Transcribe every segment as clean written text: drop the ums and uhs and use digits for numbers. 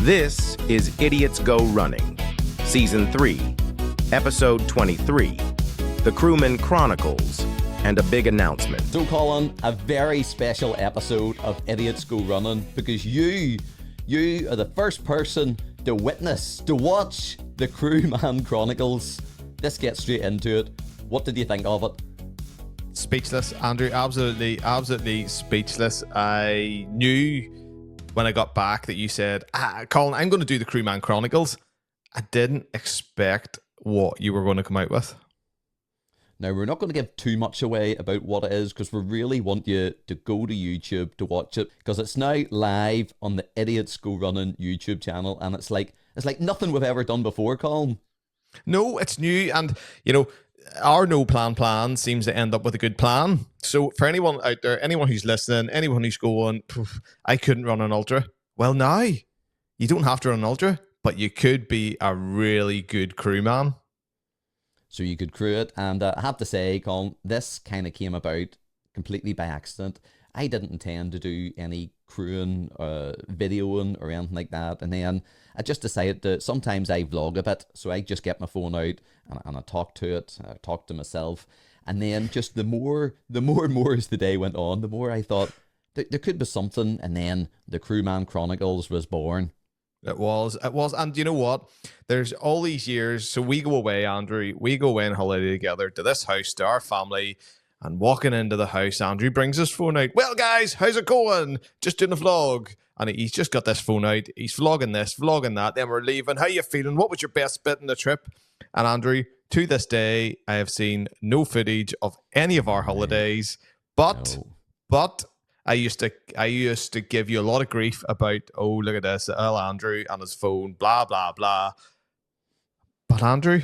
This is Idiots Go Running, Season 3, Episode 23, The Crewman Chronicles, and a big announcement. So, Colin, a very special episode of Idiots Go Running because you are the first person to witness, to watch the Crewman Chronicles. Let's get straight into it. What did you think of it? Speechless, Andrew. Absolutely speechless. I knew when I got back that you said, Colin, I'm going to do the Crewman Chronicles. I didn't expect what you were going to come out with. Now, we're not going to give too much away about what it is because we really want you to go to YouTube to watch it because it's now live on the Idiots Go Running YouTube channel, and it's like nothing we've ever done before, Colin. No, it's new, and our no plan seems to end up with a good plan. So for anyone out there, anyone who's listening, anyone who's going, I couldn't run an ultra. Well, now you don't have to run an ultra, but you could be a really good crewman. So you could crew it, and I have to say, Colin, this kind of came about completely by accident. I didn't intend to do any crewing, videoing or anything like that, and then I just decided that sometimes I vlog a bit, so I just get my phone out and I talk to it, I talk to myself, and then just the more and more as the day went on, the more I thought there could be something, and then the Crewman Chronicles was born. It was, and you know what? There's all these years, so we go away, Andrew, we go away on holiday together to this house, to our family, and walking into the house, Andrew brings his phone out. Well, guys, how's it going? Just doing a vlog. And he's just got this phone out. He's vlogging this, vlogging that. Then we're leaving. How you feeling? What was your best bit in the trip? And Andrew, to this day, I have seen no footage of any of our holidays. But I used to give you a lot of grief about, oh, look at this, Andrew and his phone, blah, blah, blah. But Andrew,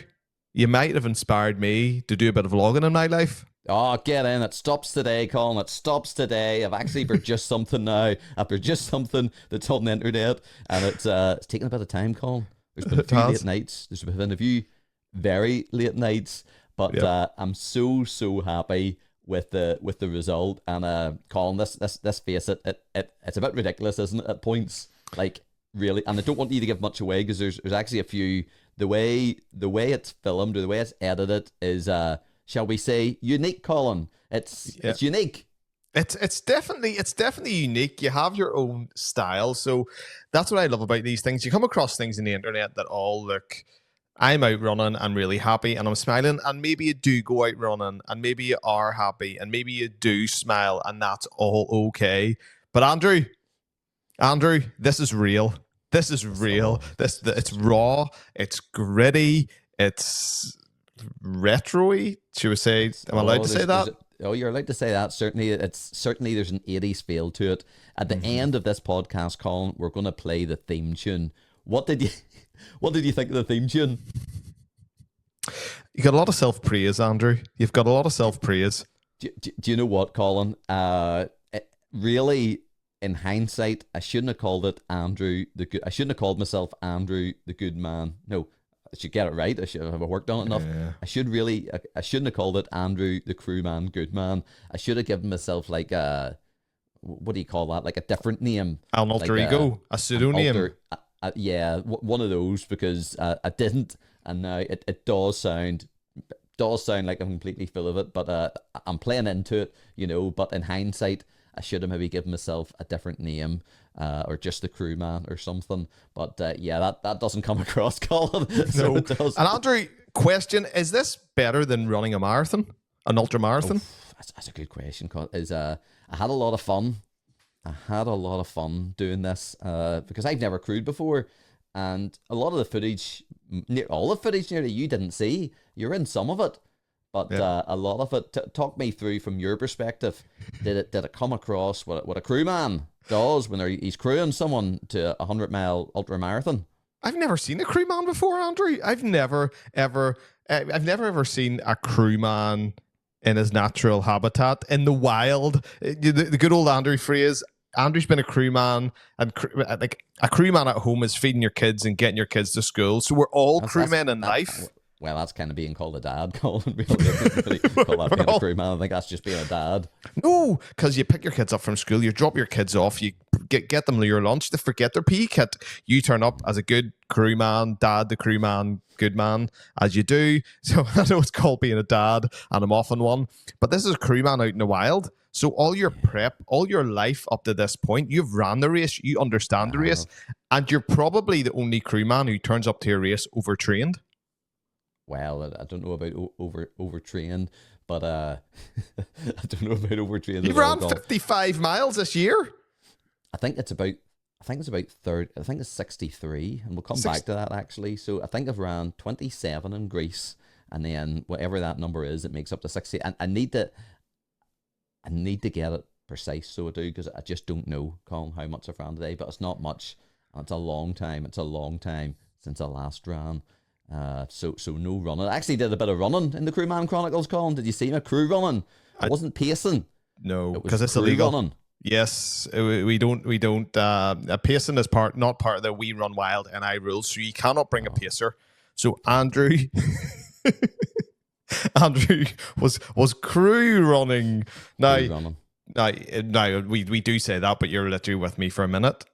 you might have inspired me to do a bit of vlogging in my life. Oh, get in. It stops today, Colin. It stops today. I've actually produced something now. I've produced something that's on the internet, and it's taken a bit of time, Colin. There's been a few late nights. There's been a few very late nights, but I'm so happy with the result. And Colin, let's face it, it's a bit ridiculous, isn't it, at points? Like, really. And I don't want you to give much away because there's actually a few. The way it's filmed or the way it's edited is shall we say unique, Colin? It's unique. It's definitely unique. You have your own style. So that's what I love about these things. You come across things in the internet that all look, I'm out running, I'm really happy and I'm smiling, and maybe you do go out running and maybe you are happy and maybe you do smile and that's all okay. But Andrew, this is real. This is real. It's raw, it's gritty, it's retro-y, should we say? Am I allowed to say that? You're allowed to say that. Certainly there's an 80s feel to it. At the end of this podcast, Colin, we're going to play the theme tune. What did you think of the theme tune? You got a lot of self-praise, Andrew. You've got a lot of self-praise. Do you know what, Colin? Really, in hindsight, I shouldn't have called it Andrew the Good. I shouldn't have called myself Andrew the Goodman. No, I should get it right. I should have worked on it enough. Yeah. I shouldn't have called it Andrew the Crewman Goodman. I should have given myself like what do you call that? Like a different name. An alter ego, a pseudonym. One of those, because I didn't, and now it does sound like I'm completely full of it, but I'm playing into it, but in hindsight, I should have maybe given myself a different name, or just the Crewman or something. But that doesn't come across, Colin. So no. It does. And Andrew, question: is this better than running a marathon, an ultramarathon? That's a good question, Colin. I had a lot of fun. Doing this because I've never crewed before, and a lot of the footage, all the footage nearly you didn't see. You're in some of it. But a lot of it, talk me through from your perspective. Did it come across what a crewman does when he's crewing someone to a 100-mile ultramarathon? I've never seen a crewman before, Andrew. I've never ever seen a crewman in his natural habitat in the wild. The good old Andrew phrase. Andrew's been a crewman, and like a crewman at home is feeding your kids and getting your kids to school. So we're all crewmen in life. Well, that's kind of being called a dad, Colin. Really, call that being a crewman. I think that's just being a dad. No, because you pick your kids up from school, you drop your kids off, you get them your lunch. They forget their PE kit. You turn up as a good crewman, dad, the crewman, Goodman, as you do. So I know it's called being a dad, and I'm often one, but this is a crewman out in the wild. So all your prep, all your life up to this point, you've ran the race, you understand the race, and you're probably the only crewman who turns up to a race overtrained. Well, I don't know about overtrained, but I don't know about overtrained. You ran 55 miles this year. I think it's about 30. I think it's 63, and we'll come back to that actually. So I think I've ran 27 in Greece, and then whatever that number is, it makes up to 60. And I need to get it precise, so I do, because I just don't know, Colin, how much I've ran today, but it's not much, and it's a long time. It's a long time since I last ran. So no running. I actually did a bit of running in the Crewman Chronicles, Colin. Did you see my crew running? I wasn't pacing. No, because it's illegal. Running. Yes, we don't. Pacing is not part of the We Run Wild NI rules, so you cannot bring a pacer. So Andrew was crew running. Now we do say that, but you're literally with me for a minute.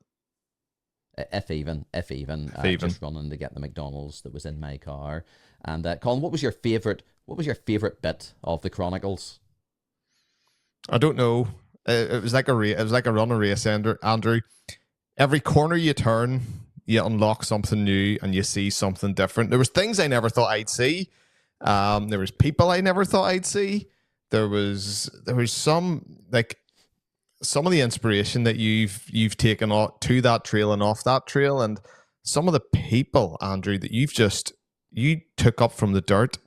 If even. Just running to get the McDonald's that was in my car. And Colin, what was your favorite bit of the Chronicles? I don't know. It was like a run a race, Andrew. Every corner you turn, you unlock something new and you see something different. There was things I never thought I'd see. There was people I never thought I'd see. There was some of the inspiration that you've taken to that trail and off that trail, and some of the people, Andrew, that you took up from the dirt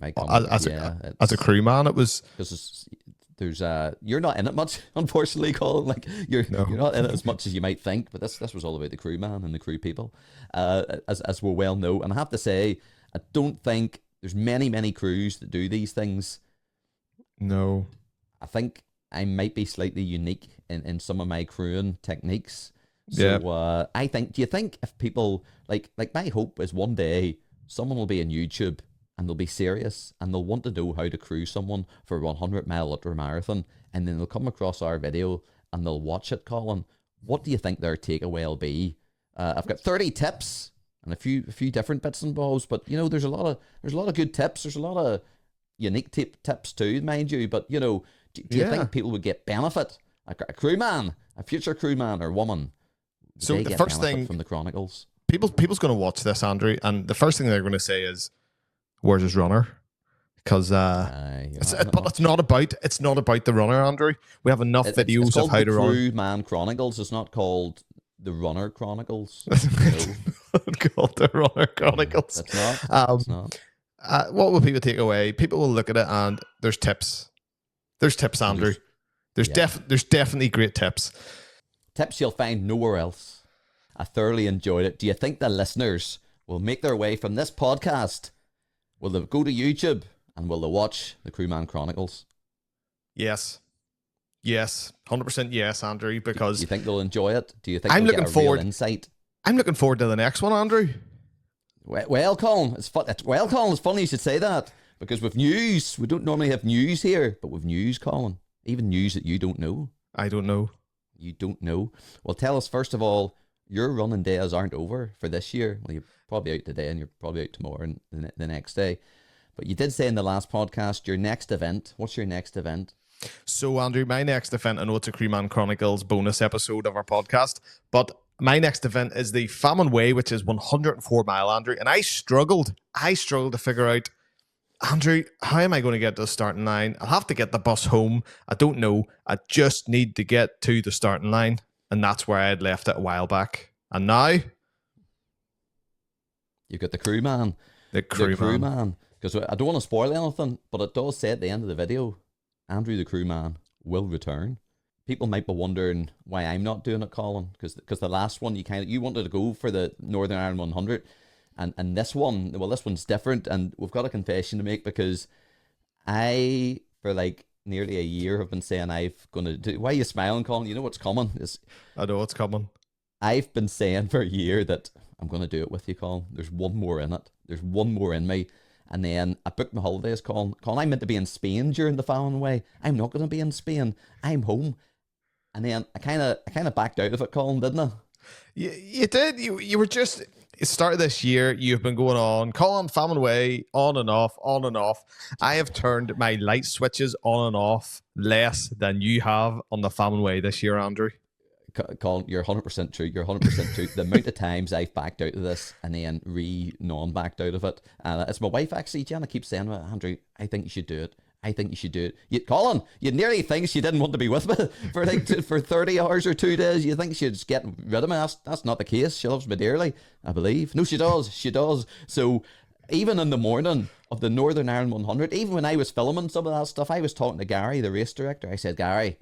as a crewman. It was because there's you're not in it much, unfortunately, Colin. Like you're not in it as much as you might think. But this was all about the crewman and the crew people, as we well know. And I have to say, I don't think there's many crews that do these things. No, I think I might be slightly unique in some of my crewing techniques. So I think, do you think if people, like my hope is one day someone will be on YouTube and they'll be serious and they'll want to know how to crew someone for a 100-mile ultramarathon, and then they'll come across our video and they'll watch it, Colin. What do you think their takeaway will be? I've got 30 tips and a few different bits and bobs, but there's a lot of good tips. There's a lot of unique tips too, mind you, but do you think people would get benefit? A crewman, a future crewman or woman. So the first thing from the Chronicles, people's going to watch this, Andrew, and the first thing they're going to say is, "Where's his runner?" Because it's not about the runner, Andrew. We have enough videos of how to run. Crewman Chronicles. It's not called the Runner Chronicles. It's not called the Runner Chronicles. It's not. It's not. What will people take away? People will look at it and there's tips. There's tips, Andrew. There's definitely great tips. Tips you'll find nowhere else. I thoroughly enjoyed it. Do you think the listeners will make their way from this podcast? Will they go to YouTube and will they watch the Crewman Chronicles? Yes. 100% yes, Andrew, because... Do you think they'll enjoy it? Do you think they'll get a real insight? I'm looking forward to the next one, Andrew. Well, Colin, it's funny you should say that, because with news, we don't normally have news here, but with news, Colin, even news that you don't know. I don't know. You don't know. Well, tell us, first of all, your running days aren't over for this year. Well, you're probably out today and you're probably out tomorrow and the next day. But you did say in the last podcast, your next event. What's your next event? So, Andrew, my next event, I know it's a Crewman Chronicles bonus episode of our podcast, but my next event is the Famine Way, which is 104 mile, Andrew. And I struggled to figure out, Andrew, how am I going to get to the starting line? I'll have to get the bus home. I don't know. I just need to get to the starting line. And that's where I had left it a while back. And now... You've got the Crewman. The Crewman. Because I don't want to spoil anything, but it does say at the end of the video, Andrew the Crewman will return. People might be wondering why I'm not doing it, Colin, because the last one you wanted to go for the Northern Ireland 100, and this one's different, and we've got a confession to make, because I, for like nearly a year, have been saying I've gonna do. Why are you smiling, Colin? You know what's coming. I know what's coming. I've been saying for a year that I'm gonna do it with you, Colin. There's one more in it. There's one more in me. And then I booked my holidays, Colin. I'm meant to be in Spain during the Famine Way. I'm not going to be in Spain. I'm home. And then I kind of backed out of it, Colin, didn't I? You did. You were just start of this year. You've been going on, Colin Famine Way, on and off, on and off. I have turned my light switches on and off less than you have on the Famine Way this year, Andrew. Colin, you're 100% true. You're 100% true. The amount of times I've backed out of this and then non-backed out of it. And it's my wife, actually, Gianna, keeps saying, well, Andrew, I think you should do it. I think you should do it. Colin, you nearly think she didn't want to be with me for for 30 hours or 2 days. You think she'd get rid of me. That's not the case. She loves me dearly, I believe. No, she does. She does. So even in the morning of the Northern Ireland 100, even when I was filming some of that stuff, I was talking to Gary, the race director. I said, Gary,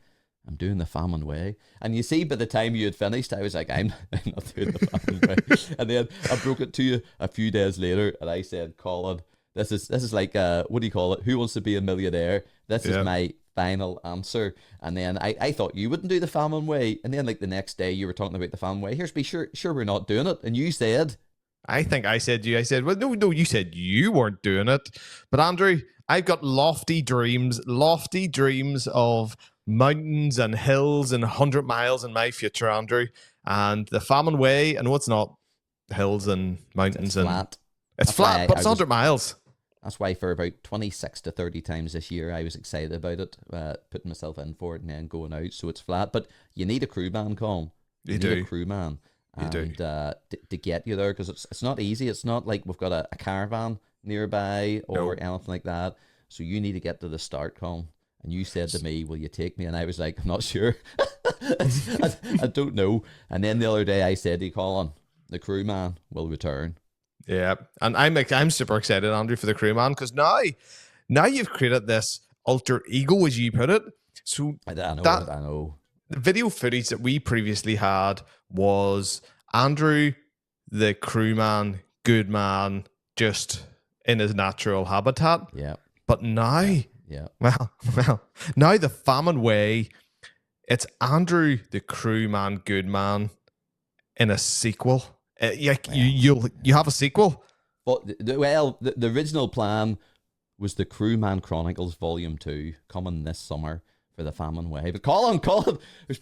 I'm doing the Famine Way. And you see, by the time you had finished, I was like, I'm not doing the Famine Way. And then I broke it to you a few days later, and I said, Colin, this is like, what do you call it? Who Wants to Be a Millionaire? This is my final answer. And then I thought you wouldn't do the Famine Way. And then like the next day you were talking about the Famine Way. Here's be sure we're not doing it. And you said... I think I said, well, no, you said you weren't doing it. But Andrew, I've got lofty dreams of mountains and hills and 100 miles in my future, Andrew. And the Famine Way, I know it's not hills and mountains. It's flat. It's flat, but it's 100 miles. That's why for about 26 to 30 times this year, I was excited about it, putting myself in for it and then going out. So it's flat, but you need a crewman, Colin. You need a crewman. To get you there, because it's not easy. It's not like we've got a caravan nearby or anything like that. So you need to get to the start, Colin. And you said to me, will you take me? And I was like, I'm not sure. I don't know. And then the other day I said to you, Colin, the crewman will return. Yeah, and I'm super excited, Andrew, for the crewman, because now you've created this alter ego, as you put it. So I know. The video footage that we previously had was Andrew, the crewman, Goodman, just in his natural habitat. Yeah. But now, well, now the Famine Way, it's Andrew, the crewman, Goodman, in a sequel. You have a sequel. But the original plan was the Crewman Chronicles Volume 2 coming this summer for the Famine Way. But Colin, there's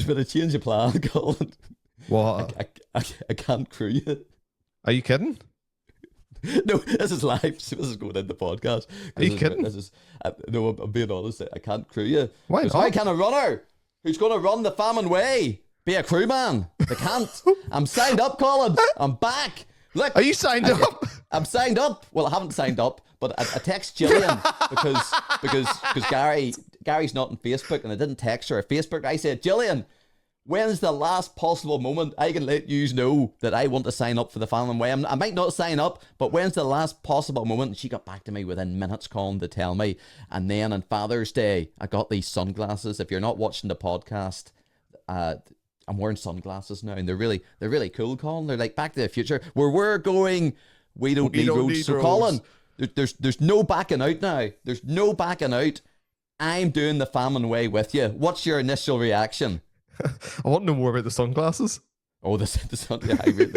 been a change of plan, Colin. What? I can't crew you. Are you kidding? No, this is live. This is going in the podcast. Are you kidding? No, I'm being honest. I can't crew you. Why not? Why can't a runner who's going to run the Famine Way be a crewman? I can't. I'm signed up, Colin. I'm back. Look, are you signed up? I'm signed up. Well, I haven't signed up, but I text Gillian because Gary's not on Facebook, and I didn't text her on Facebook. I said, Gillian, when's the last possible moment I can let you know that I want to sign up for the Famine Way? I might not sign up, but when's the last possible moment? And she got back to me within minutes, Colin, to tell me. And then on Father's Day, I got these sunglasses. If you're not watching the podcast, I'm wearing sunglasses now, and they're really cool, Colin. They're like Back to the Future. Where we're going, we don't need roads. So, Colin, there's no backing out now. There's no backing out. I'm doing the Famine Way with you. What's your initial reaction? I want to know more about the sunglasses. Oh, they're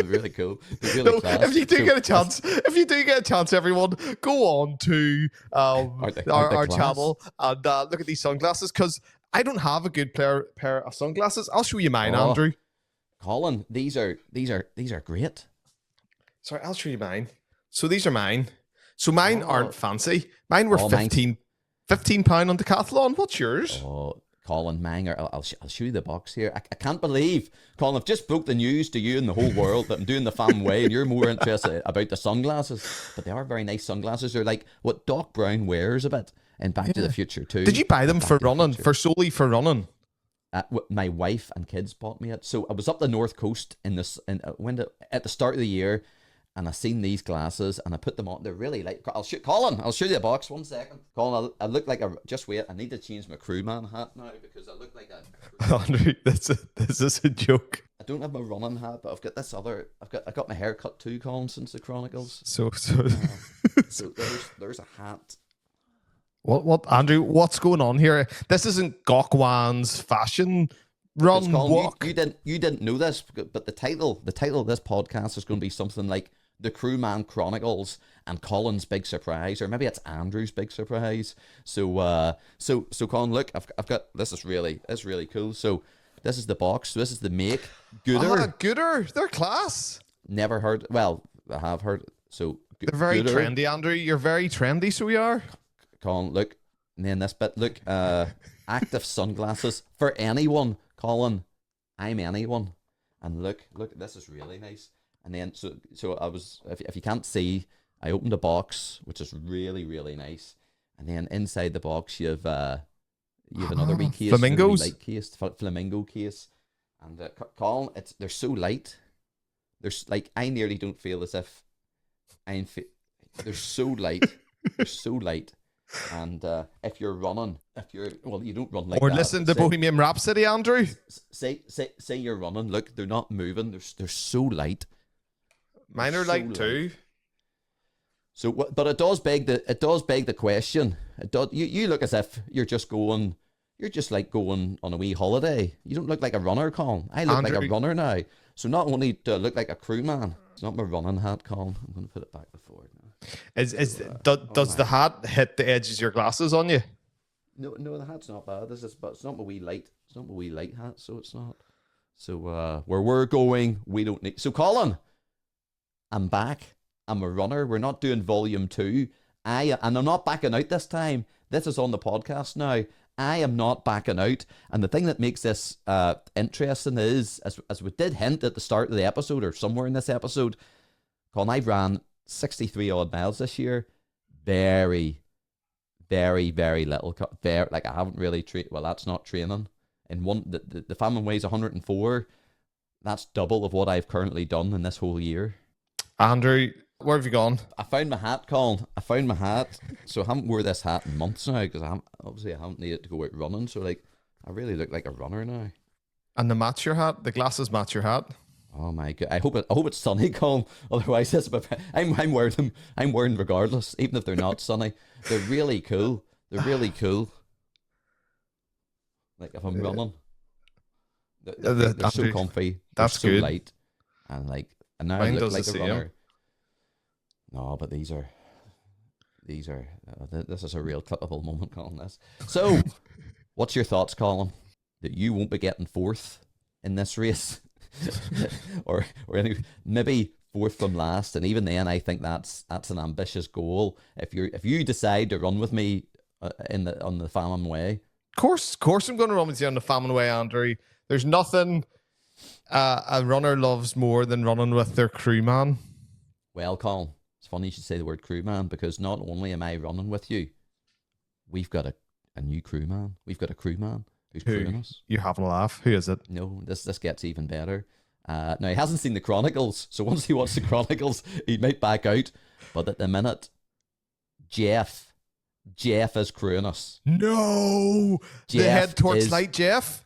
really cool. They're really class. If you do get a chance, everyone, go on to our channel and look at these sunglasses, because I don't have a good pair of sunglasses. I'll show you mine, Andrew. Colin, these are great. Sorry, I'll show you mine. So these are mine. So mine aren't fancy. Mine were £15 on Decathlon. What's yours? Oh, Colin, mine are. I'll show you the box here. I can't believe, Colin, I've just broke the news to you and the whole world that I'm doing the Famine Way, and you're more interested about the sunglasses. But they are very nice sunglasses. They're like what Doc Brown wears a bit in Back to the Future too. Did you buy them for running? Solely for running? My wife and kids bought me it. So I was up the North Coast at the start of the year, and I seen these glasses and I put them on. They're really like, Colin, I'll show you the box. 1 second. Colin, I look like just wait. I need to change my crewman hat now because I look like a Andrew, this is a joke. I don't have my running hat, but I've got this other. I got my hair cut too, Colin, since the Chronicles. So there's a hat. What, Andrew? What's going on here? This isn't Gokwan's fashion run walk. You didn't know this, but the title of this podcast is going to be something like the Crewman Chronicles and Colin's big surprise, or maybe it's Andrew's big surprise. So Colin, look, I've got this is really cool. So this is the box. So this is the make Gooder. Gooder, they're class. Never heard. Well, I have heard. So they're very Gooder. trendy, Andrew. You're very trendy, so we are. Colin, look, and then this bit. Look, active sunglasses for anyone. Colin, I'm anyone. And look, this is really nice. And then so I was, if you can't see, I opened a box, which is really, really nice. And then inside the box, you have another wee case, flamingos, light case, flamingo case. And Colin, they're so light. There's like I nearly don't feel as if they're so light. They're so light. And if you're running, you don't run like or that. listen to Bohemian Rhapsody, Andrew. Say you're running. Look, they're not moving. They're so light. Mine are light too. So, but it does beg the question. It does. You look as if you're just like going on a wee holiday. You don't look like a runner, Colin. I look like a runner now. So not only do I look like a crewman, it's not my running hat, Colin. I'm going to put it back before now. Does the hat hit the edges of your glasses on you? No, the hat's not bad. But it's not my wee light. It's not my wee light hat, so it's not. So where we're going, we don't need. So Colin, I'm back. I'm a runner. We're not doing volume 2. And I'm not backing out this time. This is on the podcast now. I am not backing out. And the thing that makes this interesting is, as we did hint at the start of the episode, or somewhere in this episode, Colin, I've ran 63 odd miles this year. Very, very, very little. Like I haven't really trained. Well, that's not training. And the famine weighs 104. That's double of what I've currently done in this whole year. Andrew, where have you gone? I found my hat, Colin. I found my hat. So I haven't wore this hat in months now because I haven't needed to go out running. So like, I really look like a runner now. And the match your hat, the glasses match your hat. Oh my god! I hope it's sunny, Colin. Otherwise, I'm wearing them. I'm wearing regardless, even if they're not sunny. They're really cool. They're really cool. Like if I'm running, they're so comfy. That's so good. Light, and now Mine I look does like the a same. runner. No, but these are. This is a real clippable moment, Colin. This. So, what's your thoughts, Colin? That you won't be getting fourth in this race, or maybe fourth from last, and even then, I think that's an ambitious goal. If you decide to run with me on the Famine Way, Of course, I'm going to run with you on the Famine Way, Andrew. There's nothing a runner loves more than running with their crewman. Well, Colin, it's funny you should say the word crewman, because not only am I running with you, we've got a new crewman. We've got a crewman who's crewing us. You're having a laugh. Who is it? No, this gets even better. Now, he hasn't seen the Chronicles, so once he watches the Chronicles, he might back out. But at the minute, Jeff is crewing us. No! The head torchlight Jeff?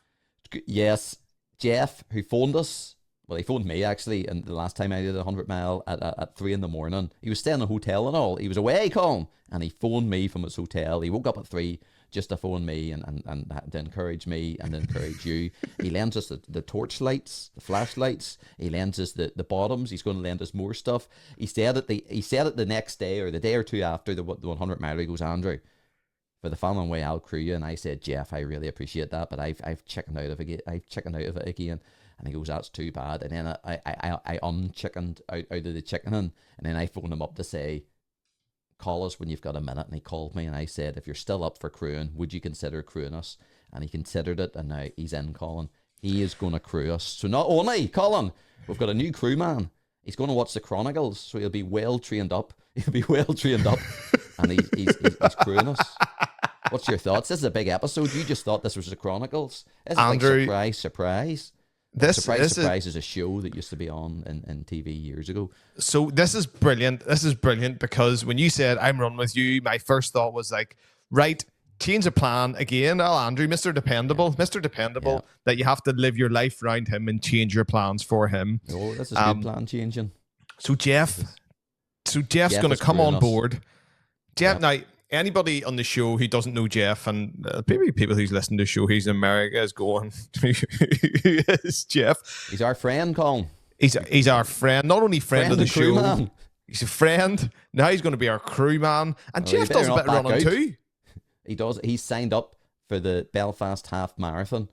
Yes, Jeff, who phoned us. Well, he phoned me, actually, and the last time I did a 100-mile at 3 in the morning. He was staying in a hotel and all. He was away, Colin, and he phoned me from his hotel. He woke up at 3 just to phone me and to encourage me and to encourage you. He lends us the torch lights, the flashlights. He lends us the bottoms. He's going to lend us more stuff. He said it the next day or the day or two after the 100 mile. He goes, Andrew, for the Famine Way, I'll crew you. And I said, Jeff, I really appreciate that, but I've chickened out of it again. And he goes, that's too bad. And then I unchickened out of the chickening, and then I phoned him up to say, call us when you've got a minute. And he called me, and I said, if you're still up for crewing, would you consider crewing us? And he considered it, and now he's in, Colin. He is going to crew us. So not only, Colin, we've got a new crewman. He's going to watch the Chronicles, so he'll be well trained up. And he's crewing us. What's your thoughts? This is a big episode. You just thought this was the Chronicles. This is Andrew, like surprise. Surprise is a show that used to be on in TV years ago. So this is brilliant. This is brilliant because when you said I'm running with you, my first thought was like, right, change of plan again. Oh, Andrew, Mr. Dependable, that you have to live your life around him and change your plans for him. Oh, this is good plan changing. So Jeff's going to come on board. Jeff, now, anybody on the show who doesn't know Jeff, and maybe people who's listening to the show, he's in America, is going, who is Jeff? He's our friend, Colin. He's our friend, not only friend of the show. He's a friend. Now he's going to be our crewman. And Well, you Jeff better does a not bit of back running out. too. He does. He's signed up for the Belfast Half Marathon.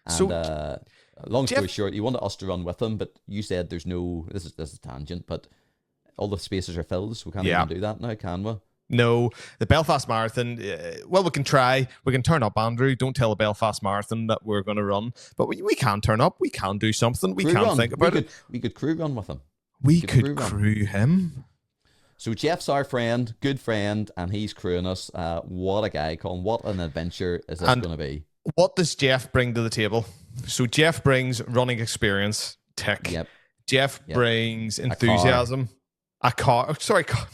And So, long story Jeff- short, he wanted us to run with him, but you said there's no. This is a tangent, but all the spaces are filled, so we can't Yeah. even do that now, can we? No, the Belfast Marathon, well, we can try. We can turn up, Andrew. Don't tell the Belfast Marathon that we're going to run. But we can turn up. We can do something. We Crew can run. think about it. We could crew run with him. We could could crew run. crew him. So Jeff's our friend, good friend, and he's crewing us. What a guy, Colin. What an adventure is this And- going to be? What does Jeff bring to the table? So Jeff brings running experience. Tick. Yep. Jeff Yep. brings enthusiasm. A car. Oh, sorry. Car.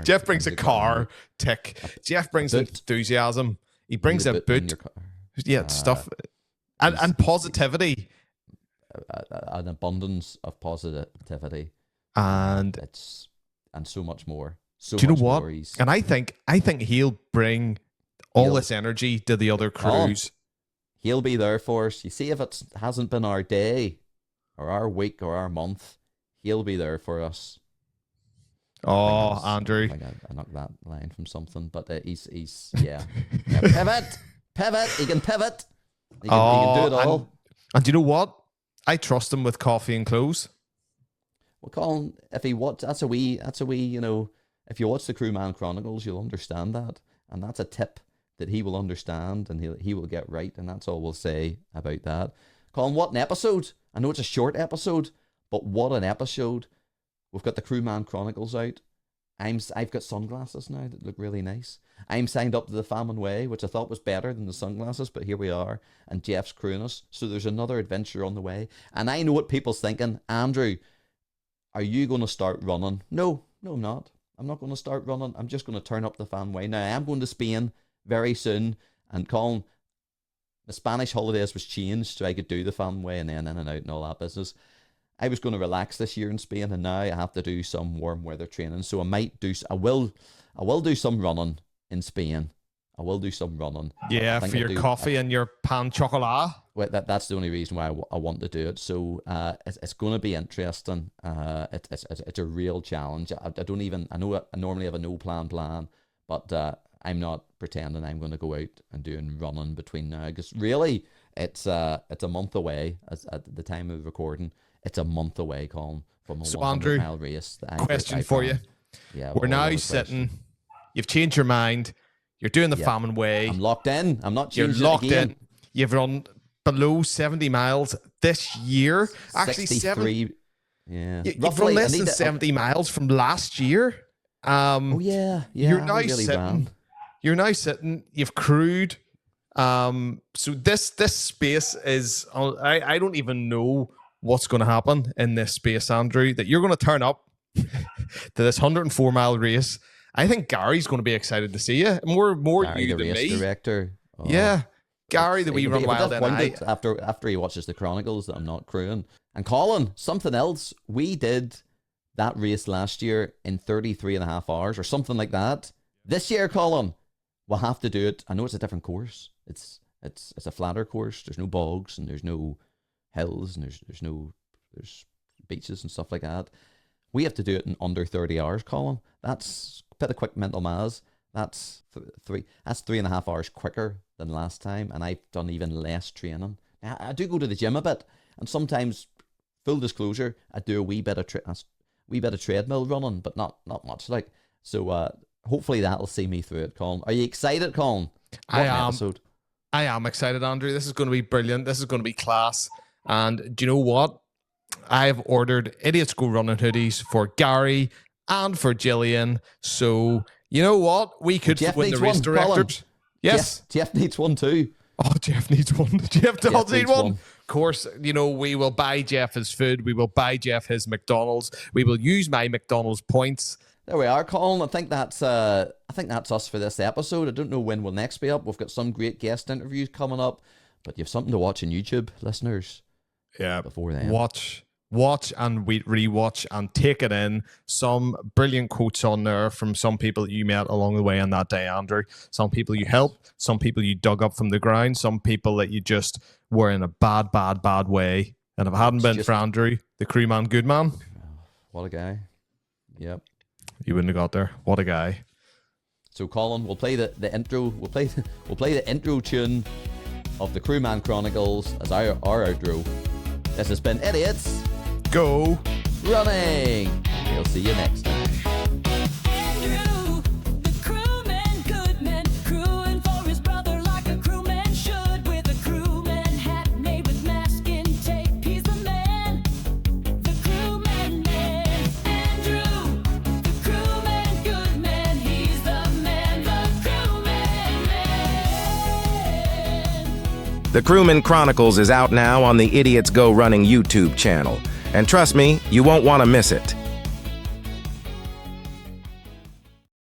Jeff brings a car. Tick. Jeff brings boot. enthusiasm. He brings a in boot. your car. Yeah, stuff. And positivity. An abundance of positivity. And And so much more. So do you know much what? more. He's, And I think he'll bring all He'll- this energy to the other Colin. crews. He'll be there for us. You see, if it hasn't been our day or our week or our month, he'll be there for us. Oh, I Andrew. think I knocked that line from something, but he's yeah. Pivot. He can pivot. He can do it all. And do you know what? I trust him with coffee and clothes. Well, Colin, if he that's a wee, you know, if you watch the Crewman Chronicles, you'll understand that, and that's a tip that he will understand and he will get right, and that's all we'll say about that. Colin, what an episode! I know it's a short episode, but what an episode! We've got the Crewman Chronicles out. I've got sunglasses now that look really nice. I'm signed up to the Famine Way, which I thought was better than the sunglasses, but here we are, and Jeff's crewing us. So there's another adventure on the way. And I know what people's thinking. Andrew, are you going to start running? No, I'm not. I'm not going to start running. I'm just going to turn up the Famine Way. Now, I am going to Spain very soon, and Colin, the Spanish holidays was changed so I could do the Famine Way and then in and out and all that business. I was going to relax this year in Spain, and now I have to do some warm weather training. So I will do some running in Spain. I will do some running. Yeah, I think for I'll your coffee and your pan chocolat. Well, that's the only reason why I want to do it. So it's going to be interesting. It's a real challenge. I know I normally have a no plan, but I'm not pretending I'm going to go out and doing running between now, because really it's a month away at the time of recording. It's a month away, Colin, from a 100-mile race. Question for you. Yeah, we're now sitting. You've changed your mind. You're doing the Famine Way. I'm locked in. I'm not You're changing locked it again. in. You've run below 70 miles this year. Actually, 63. Yeah, you've run less than 70 miles from last year. Oh yeah. You're I now really sitting. ran. You're now sitting. You've crewed. So this space is. I don't even know what's going to happen in this space, Andrew. That you're going to turn up to this 104-mile race. I think Gary's going to be excited to see you. More Gary, you the than race me. director. Oh, Yeah, Gary, the wee he'll run be wild disappointed and after he watches the Chronicles that I'm not crewing. And Colin, something else. We did that race last year in 33 and a half hours or something like that. This year, Colin, we'll have to do it. I know it's a different course. It's a flatter course. There's no bogs and there's no hills and there's beaches and stuff like that. We have to do it in under 30 hours, Colin. That's a bit of quick mental maths. That's 3.5 hours quicker than last time, and I've done even less training. Now, I do go to the gym a bit, and sometimes, full disclosure, I do a wee bit of treadmill running, but not much. Like, so, hopefully that'll see me through it, Colin. Are you excited, Colin? I am excited, Andrew. This is going to be brilliant. This is going to be class. And do you know what? I've ordered Idiots Go Running hoodies for Gary and for Gillian. So, you know what? We could Jeff win the needs race one, directors. Colin. Yes. Jeff needs one too. Oh, Jeff needs one. Jeff does need needs one. one. Of course, we will buy Jeff his food. We will buy Jeff his McDonald's. We will use my McDonald's points. There we are, Colin. I think that's us for this episode. I don't know when we'll next be up. We've got some great guest interviews coming up, but you have something to watch on YouTube, listeners. Yeah. Before then, Watch and rewatch and take it in. Some brilliant quotes on there from some people that you met along the way on that day, Andrew. Some people you helped, some people you dug up from the ground, some people that you just were in a bad way. And if it hadn't been for Andrew, the crewman Goodman. what a guy. Yep. You wouldn't have got there. What a guy. So Colin, we'll play the intro. We'll play the intro tune of the Crewman Chronicles as our outro. This has been Idiots Go Running. We'll see you next time. Andrew, the crewman, Goodman, crewing for his brother like a crewman should, with a crewman hat made with masking tape. He's the man, the crewman man. Andrew, the crewman, Goodman, he's the man, the crewman man. The Crewman Chronicles is out now on the Idiots Go Running YouTube channel. And trust me, you won't want to miss it.